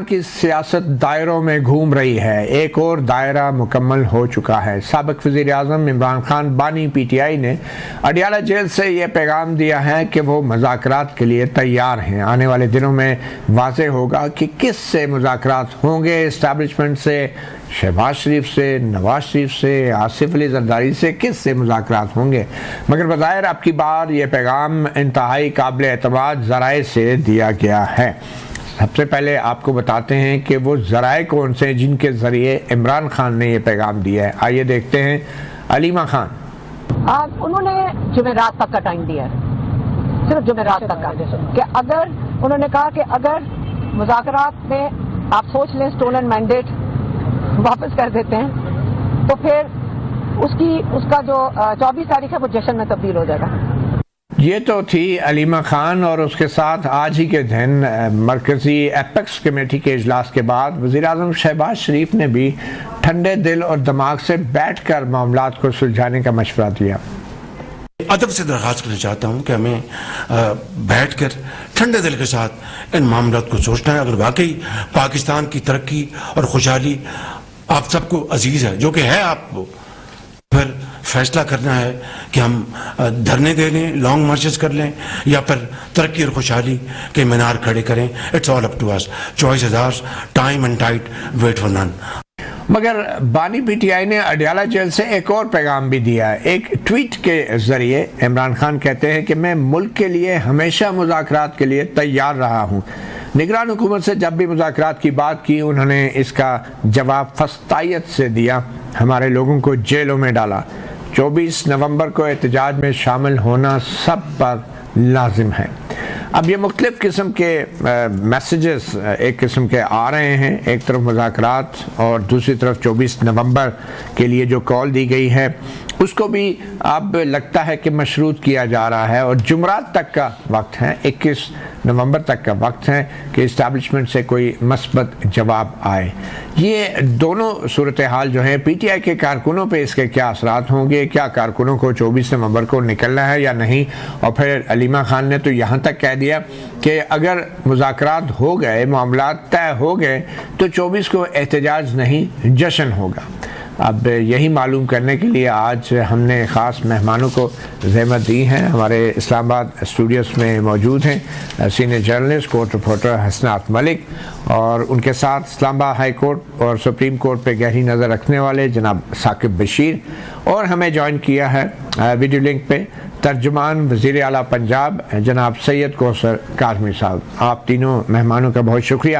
کی سیاست دائروں میں گھوم رہی ہے، ایک اور دائرہ مکمل ہو چکا ہے۔ سابق وزیر اعظم عمران خان بانی پی ٹی آئی نے اڈیالہ جیل سے یہ پیغام دیا ہے کہ وہ مذاکرات کے لیے تیار ہیں۔ آنے والے دنوں میں واضح ہوگا کہ کس سے مذاکرات ہوں گے، اسٹیبلشمنٹ سے، شہباز شریف سے، نواز شریف سے، آصف علی زرداری سے، کس سے مذاکرات ہوں گے۔ مگر بظاہر اب کی بار یہ پیغام انتہائی قابل اعتماد ذرائع سے دیا گیا ہے۔ سب سے پہلے آپ کو بتاتے ہیں کہ وہ ذرائع کون سے ہیں جن کے ذریعے عمران خان نے یہ پیغام دیا ہے۔ آئیے دیکھتے ہیں علیمہ خان۔ انہوں نے جمعرات تک کا ٹائم دیا ہے، صرف جمعرات تک کا، کہ اگر انہوں نے کہا کہ اگر مذاکرات میں آپ سوچ لیں سٹولن مینڈیٹ واپس کر دیتے ہیں تو پھر اس کا جو 24 تاریخ ہے وہ جشن میں تبدیل ہو جائے گا۔ یہ تو تھی علیمہ خان، اور اس کے ساتھ آج ہی کے دن مرکزی ایپیکس کمیٹی کے اجلاس کے بعد وزیراعظم شہباز شریف نے بھی ٹھنڈے دل اور دماغ سے بیٹھ کر معاملات کو سلجھانے کا مشورہ دیا۔ ادب سے درخواست کرنا چاہتا ہوں کہ ہمیں بیٹھ کر ٹھنڈے دل کے ساتھ ان معاملات کو سوچنا ہے۔ اگر واقعی پاکستان کی ترقی اور خوشحالی آپ سب کو عزیز ہے، جو کہ ہے آپ کو، پھر فیصلہ کرنا ہے کہ ہم دھرنے دے لیں، لانگ مارچز کر لیں، یا پھر ترقی اور خوشحالی کے مینار کھڑے کریں۔ It's all up to us, choice is ours, time and tide, wait for none. مگر بانی پی ٹی آئی نے اڈیالہ جیل سے ایک اور پیغام بھی دیا ہے۔ ایک ٹویٹ کے ذریعے عمران خان کہتے ہیں کہ میں ملک کے لیے ہمیشہ مذاکرات کے لیے تیار رہا ہوں۔ نگران حکومت سے جب بھی مذاکرات کی بات کی، انہوں نے اس کا جواب فسطائیت سے دیا، ہمارے لوگوں کو جیلوں میں ڈالا۔ 24 نومبر کو احتجاج میں شامل ہونا سب پر لازم ہے۔ اب یہ مختلف قسم کے میسیجز ایک قسم کے آ رہے ہیں، ایک طرف مذاکرات اور دوسری طرف 24 نومبر کے لیے جو کال دی گئی ہے اس کو بھی اب لگتا ہے کہ مشروط کیا جا رہا ہے، اور جمعرات تک کا وقت ہے، 21 نومبر تک کا وقت ہے کہ اسٹیبلشمنٹ سے کوئی مثبت جواب آئے۔ یہ دونوں صورتحال جو ہیں پی ٹی آئی کے کارکنوں پہ اس کے کیا اثرات ہوں گے، کیا کارکنوں کو 24 نومبر کو نکلنا ہے یا نہیں، اور پھر علیمہ خان نے تو یہاں تک کہہ دیا کہ اگر مذاکرات ہو گئے، معاملات طے ہو گئے تو 24 کو احتجاج نہیں جشن ہوگا۔ اب یہی معلوم کرنے کے لیے آج ہم نے خاص مہمانوں کو زحمت دی ہے۔ ہمارے اسلام آباد اسٹوڈیوز میں موجود ہیں سینئر جرنلسٹ کورٹ رپورٹر حسنات ملک، اور ان کے ساتھ اسلام آباد ہائی کورٹ اور سپریم کورٹ پہ گہری نظر رکھنے والے جناب ثاقب بشیر، اور ہمیں جوائن کیا ہے ویڈیو لنک پہ ترجمان وزیر اعلیٰ پنجاب جناب سید کوثر کاظمی صاحب۔ آپ تینوں مہمانوں کا بہت شکریہ۔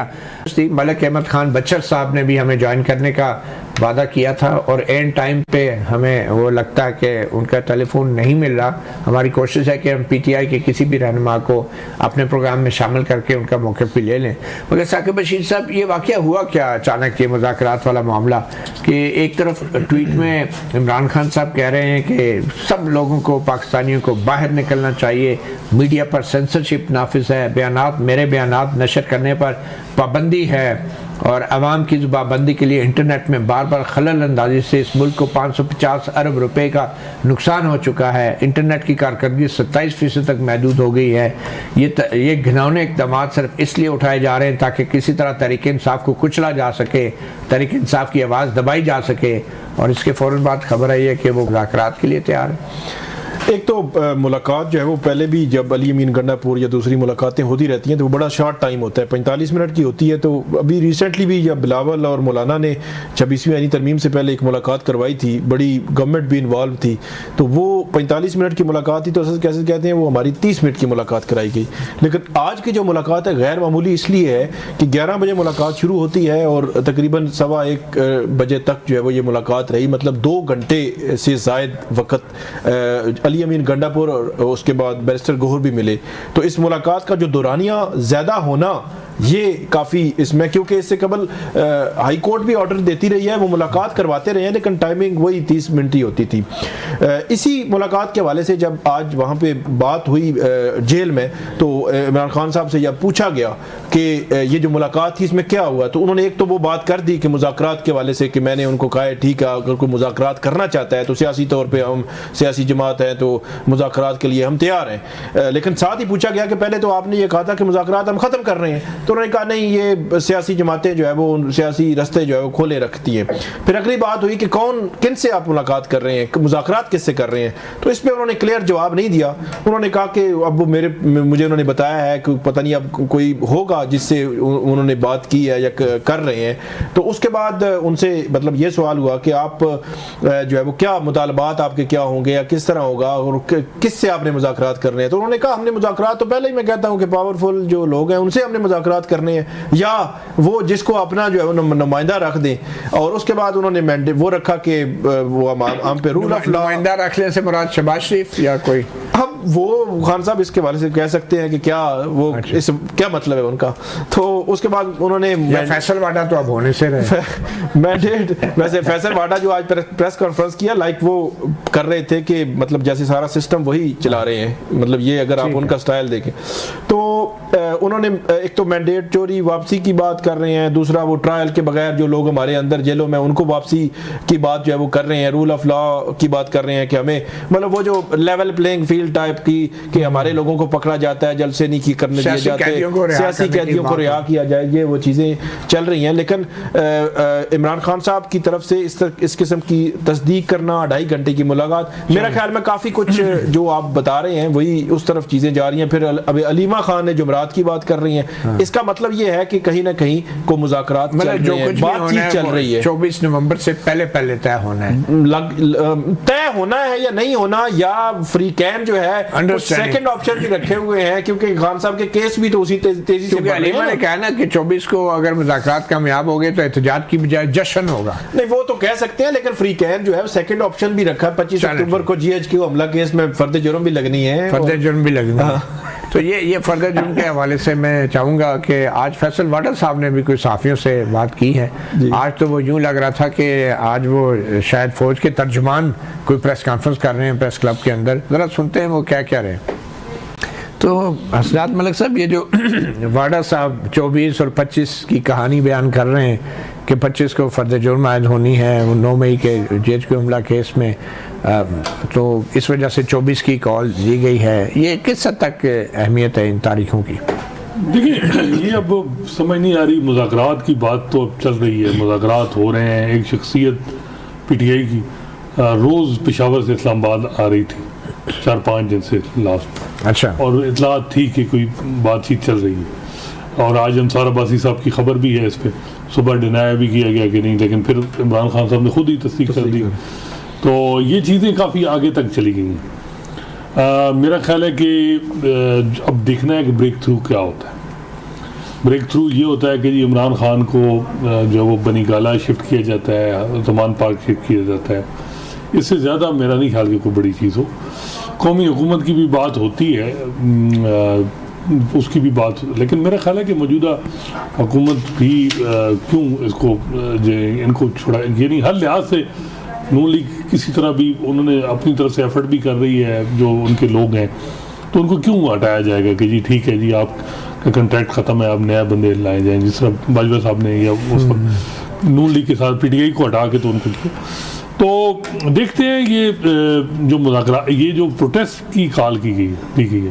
ملک احمد خان بچر صاحب نے بھی ہمیں جوائن کرنے کا وعدہ کیا تھا، اور اینڈ ٹائم پہ ہمیں وہ لگتا ہے کہ ان کا ٹیلی فون نہیں مل رہا۔ ہماری کوشش ہے کہ ہم پی ٹی آئی کے کسی بھی رہنما کو اپنے پروگرام میں شامل کر کے ان کا موقف بھی لے لیں۔ مگر ثاقب بشیر صاحب، یہ واقعہ ہوا کیا اچانک یہ مذاکرات والا معاملہ، کہ ایک طرف ٹویٹ میں عمران خان صاحب کہہ رہے ہیں کہ سب لوگوں کو، پاکستانیوں کو باہر نکلنا چاہیے، میڈیا پر سینسرشپ نافذ ہے، بیانات، میرے بیانات نشر کرنے پر پابندی ہے، اور عوام کی زبان بندی کے لیے انٹرنیٹ میں بار بار خلل اندازی سے اس ملک کو 550 ارب روپے کا نقصان ہو چکا ہے، انٹرنیٹ کی کارکردگی 27% تک محدود ہو گئی ہے۔ یہ گھناؤنے اقدامات صرف اس لیے اٹھائے جا رہے ہیں تاکہ کسی طرح تحریک انصاف کو کچلا جا سکے، تحریک انصاف کی آواز دبائی جا سکے، اور اس کے فوراً بعد خبر آئی ہے کہ وہ مذاکرات کے لیے تیار ہے۔ ایک تو ملاقات جو ہے وہ پہلے بھی جب علی امین گنڈا پور یا دوسری ملاقاتیں ہوتی رہتی ہیں تو وہ بڑا شارٹ ٹائم ہوتا ہے، 45 منٹ کی ہوتی ہے۔ تو ابھی ریسنٹلی بھی جب بلاول اور مولانا نے 26ویں آئینی ترمیم سے پہلے ایک ملاقات کروائی تھی، بڑی گورنمنٹ بھی انوالو تھی، تو وہ 45 منٹ کی ملاقات تھی، تو اصل کیسے کہتے ہیں وہ ہماری 30 منٹ کی ملاقات کرائی گئی۔ لیکن آج کی جو ملاقات ہے غیر معمولی اس لیے ہے کہ 11 بجے ملاقات شروع ہوتی ہے اور تقریباً 1:15 بجے تک جو ہے وہ یہ ملاقات رہی، مطلب 2 گھنٹے سے زائد وقت علی امین گنڈا پور اور اس کے بعد بیرسٹر گوہر بھی ملے۔ تو اس ملاقات کا جو دورانیہ زیادہ ہونا یہ کافی اس میں، کیونکہ اس سے قبل ہائی کورٹ بھی آرڈر دیتی رہی ہے، وہ ملاقات کرواتے رہے ہیں، لیکن ٹائمنگ وہی 30 منٹ ہی ہوتی تھی۔ اسی ملاقات کے حوالے سے جب آج وہاں پہ بات ہوئی جیل میں، تو عمران خان صاحب سے جب پوچھا گیا کہ یہ جو ملاقات تھی اس میں کیا ہوا، تو انہوں نے ایک تو وہ بات کر دی کہ مذاکرات کے حوالے سے، کہ میں نے ان کو کہا ہے ٹھیک ہے اگر کوئی مذاکرات کرنا چاہتا ہے تو سیاسی طور پہ ہم سیاسی جماعت ہیں تو مذاکرات کے لیے ہم تیار ہیں، لیکن ساتھ ہی پوچھا گیا کہ پہلے تو آپ نے یہ کہا تھا کہ مذاکرات ہم ختم کر رہے ہیں، تو انہوں نے کہا نہیں یہ سیاسی جماعتیں جو ہے وہ سیاسی رستے جو ہے وہ کھولے رکھتی ہیں. پھر اگلی بات ہوئی کہ کن سے آپ ملاقات کر رہے ہیں, مذاکرات کس سے کر رہے ہیں, تو اس پہ انہوں نے کلیئر جواب نہیں دیا. انہوں نے کہا کہ اب وہ مجھے انہوں نے بتایا ہے کہ پتہ نہیں اب کوئی ہوگا جس سے انہوں نے بات کی ہے یا کر رہے ہیں. تو اس کے بعد ان سے مطلب یہ سوال ہوا کہ آپ جو ہے وہ کیا مطالبات آپ کے کیا ہوں گے یا کس طرح ہوگا اور کس سے آپ نے مذاکرات کرنے ہیں. تو انہوں نے کہا ہم نے مذاکرات تو پہلے ہی میں کہتا ہوں کہ پاورفل جو لوگ ہیں ان سے ہم نے مذاکرات کرنے ہیں, یا وہ جس کو اپنا جو ہے وہ نمائندہ رکھ دیں. اور اس کے بعد انہوں نے مینڈیٹ وہ رکھا کہ وہ ہم پہ رول آف لا. نمائندہ رکھنے سے مراد شہباز شریف یا کوئی, اب وہ خان صاحب اس کے حوالے سے کہہ سکتے ہیں کہ کیا وہ اس کیا مطلب ہے ان کا. تو اس کے بعد انہوں نے فیصل واڈا تو اب ہونے سے رہے مینڈیٹ, ویسے فیصل واڈا جو آج پریس کانفرنس کیا لائک وہ کر رہے تھے کہ مطلب جیسے سارا سسٹم وہی چلا رہے ہیں, مطلب یہ اگر آپ ان کا سٹائل دیکھیں تو انہوں نے ایک تو مینڈیٹ چوری واپسی کی بات کر رہے ہیں, دوسرا وہ ٹرائل کے بغیر جو لوگ ہمارے اندر جیلوں میں ان کو واپسی کی بات جو ہے وہ کر رہے ہیں, رول آف لا کی بات کر رہے ہیں کہ ہمیں مطلب وہ جو لیول پلینگ فیلڈ ٹائپ کی کہ ہمارے لوگوں کو پکڑا جاتا ہے, جلسے نہیں کرنے دیے جاتے, سیاسی قیدیوں کو رہا کیا جائے, یہ وہ چیزیں چل رہی ہیں. لیکن عمران خان صاحب کی طرف سے اس قسم کی تصدیق کرنا 2.5 گھنٹے کی ملاقات, میرا خیال میں کافی کچھ جو آپ بتا رہے ہیں وہی اس طرف چیزیں جا رہی ہیں. پھر ابھی علیمہ خان نے جمعرات کی بات کر رہی ہیں, اس کا مطلب یہ ہے کہ کہیں نہ کہیں کو مذاکرات چل رہے ہیں, بات چیت چل رہی ہے. 24 نومبر سے پہلے طے ہونا ہے, طے ہونا ہے یا نہیں ہونا, یا فری کین جو ہے سیکنڈ آپشن بھی رکھے ہوئے ہیں, کیونکہ خان صاحب کے کیس بھی تو اسی تیزی سے بڑھ رہے ہیں. علیمہ نے کہا نا کہ 24 کو اگر مذاکرات کامیاب ہو گئے تو احتجاج کی بجائے جشن ہوگا. نہیں وہ تو کہہ سکتے ہیں, لیکن فری کین جو ہے سیکنڈ آپشن بھی رکھا. 25 اکتوبر کو جی ایچ کیو حملہ کیس میں فرد جرم بھی لگنی ہے, فرد جرم بھی لگنی ہے. تو یہ فرد جرم کے حوالے سے میں چاہوں گا کہ آج فیصل واڈا صاحب نے بھی کوئی صحافیوں سے بات کی ہے. آج تو وہ یوں لگ رہا تھا کہ آج وہ شاید فوج کے ترجمان کوئی پریس کانفرنس کر رہے ہیں پریس کلب کے اندر, ذرا سنتے ہیں وہ کیا رہے ہیں. تو حسنات ملک صاحب, یہ جو واڈا صاحب 24 اور 25 کی کہانی بیان کر رہے ہیں کہ 25 کو فرد جرم عائد ہونی ہے 9 مئی کے جی ایچ کیو حملہ کیس میں, تو اس وجہ سے 24 کی کال دی گئی ہے, یہ کس حد تک اہمیت ہے ان تاریخوں کی؟ دیکھیں یہ اب سمجھ نہیں آ رہی, مذاکرات کی بات تو اب چل رہی ہے, مذاکرات ہو رہے ہیں. ایک شخصیت پی ٹی آئی کی روز پشاور سے اسلام آباد آ رہی تھی 4-5 دن سے لاسٹ, اچھا, اور اطلاعات تھی کہ کوئی بات چیت چل رہی ہے. اور آج انصار عباسی صاحب کی خبر بھی ہے اس پہ, صبح ڈینایا بھی کیا گیا کہ نہیں, لیکن پھر عمران خان صاحب نے خود ہی تصدیق کر دی. تو یہ چیزیں کافی آگے تک چلی گئی ہیں. میرا خیال ہے کہ اب دیکھنا ہے کہ بریک تھرو کیا ہوتا ہے. بریک تھرو یہ ہوتا ہے کہ جی عمران خان کو جو وہ بنی گالا شفٹ کیا جاتا ہے, زمان پارک شفٹ کیا جاتا ہے. اس سے زیادہ میرا نہیں خیال کہ کوئی بڑی چیز ہو. قومی حکومت کی بھی بات ہوتی ہے, اس کی بھی بات, لیکن میرا خیال ہے کہ موجودہ حکومت بھی کیوں اس کو ان کو چھوڑا, یعنی ہر لحاظ سے نون لیگ کسی طرح بھی انہوں نے اپنی طرف سے ایفرٹ بھی کر رہی ہے, جو ان کے لوگ ہیں, تو ان کو کیوں ہٹایا جائے گا کہ جی ٹھیک ہے جی آپ کا کنٹریکٹ ختم ہے, آپ نیا بندے لائے جائیں, جس طرح باجوہ صاحب نے یا اس وقت نون لیگ کے ساتھ پی ٹی آئی کو ہٹا کے تو ان کو. تو دیکھتے ہیں یہ جو مذاکرات, یہ جو پروٹیسٹ کی کال کی گئی ہے,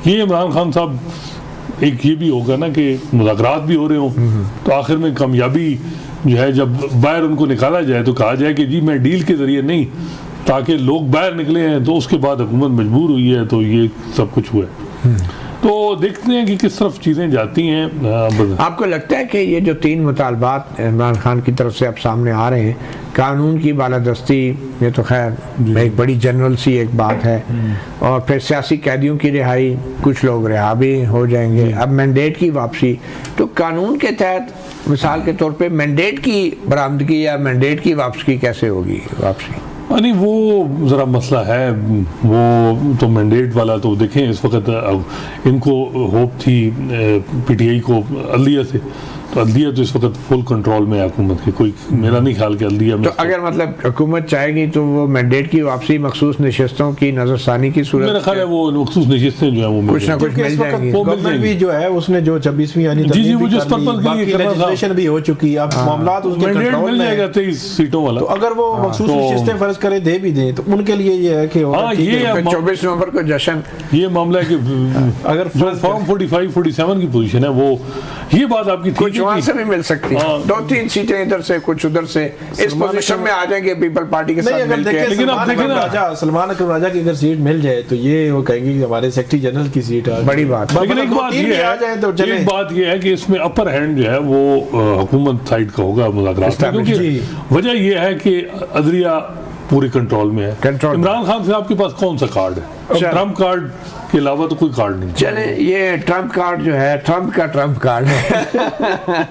یہ عمران خان صاحب ایک یہ بھی ہوگا نا کہ مذاکرات بھی ہو رہے ہوں تو آخر میں کامیابی جو ہے جب باہر ان کو نکالا جائے تو کہا جائے کہ جی میں ڈیل کے ذریعے نہیں, تاکہ لوگ باہر نکلے ہیں, تو اس کے بعد حکومت مجبور ہوئی ہے, تو یہ سب کچھ ہوا ہے. تو دیکھتے ہیں کہ کس طرف چیزیں جاتی ہیں. آپ کو لگتا ہے کہ یہ جو 3 مطالبات عمران خان کی طرف سے اب سامنے آ رہے ہیں, قانون کی بالادستی, یہ تو خیر ایک بڑی جنرل سی ایک بات ہے, اور پھر سیاسی قیدیوں کی رہائی, کچھ لوگ رہا بھی ہو جائیں گے, اب مینڈیٹ کی واپسی, تو قانون کے تحت مثال کے طور پہ مینڈیٹ کی برآمدگی یا مینڈیٹ کی واپسی کیسے ہوگی واپسی؟ نہیں وہ ذرا مسئلہ ہے, وہ تو مینڈیٹ والا تو دیکھیں اس وقت ان کو ہوپ تھی پی ٹی آئی کو عدلیہ سے عدلیہ تو اس وقت فل کنٹرول میں ہے حکومت کے، کوئی میرا نہیں خیال کہ عدلیہ میں تو اگر مطلب حکومت چاہے گی تو وہ مینڈیٹ کی واپسی مخصوص نشستوں کی نظر ثانی کی صورت میرا خیال ہے وہ مخصوص نشستیں جو ہیں وہ کچھ نہ کچھ مل جائیں گی. گورنمنٹ بھی جو ہے اس نے جو 26ویں یعنی جی وہ جس پرپز کے لیے کرنا تھا لیجسلیشن بھی ہو چکی، اب معاملات اس کے مینڈیٹ کنٹرول مل میں جائے گا 23 سیٹوں والا. تو اگر وہ مخصوص نشستیں فرض کرے دے بھی دیں تو ان کے لیے یہ ہے کہ ہاں یہ 24 نومبر کو جشن. یہ معاملہ ہے کہ اگر فارم 45 47 کی پوزیشن ہے وہ یہ بات آپ کی کچھ وہاں سے بھی مل سکتی ہے، 2-3 سیٹیں ادھر سے کچھ ادھر سے اس پوزیشن میں آ جائیں گے پیپل پارٹی کے ساتھ مل کے. لیکن آپ دیکھیں نا سلمان اکرم راجہ کی اگر سیٹ مل جائے تو یہ وہ کہیں گے کہ ہمارے سیکرٹری جنرل کی سیٹ ہے بڑی بات. لیکن ایک بات یہ ہے کہ اس میں اپر ہینڈ جو ہے وہ حکومت سائڈ کا ہوگا مذاکرات میں، کیونکہ وجہ یہ ہے کہ عدلیہ پوری کنٹرول میں ہے. عمران خان صاحب کے پاس کون سا کارڈ ہے؟ ٹرمپ کارڈ کے علاوہ تو کوئی کارڈ نہیں. چلیں یہ ٹرمپ کارڈ جو ہے ٹرمپ کا ٹرمپ کارڈ ہے.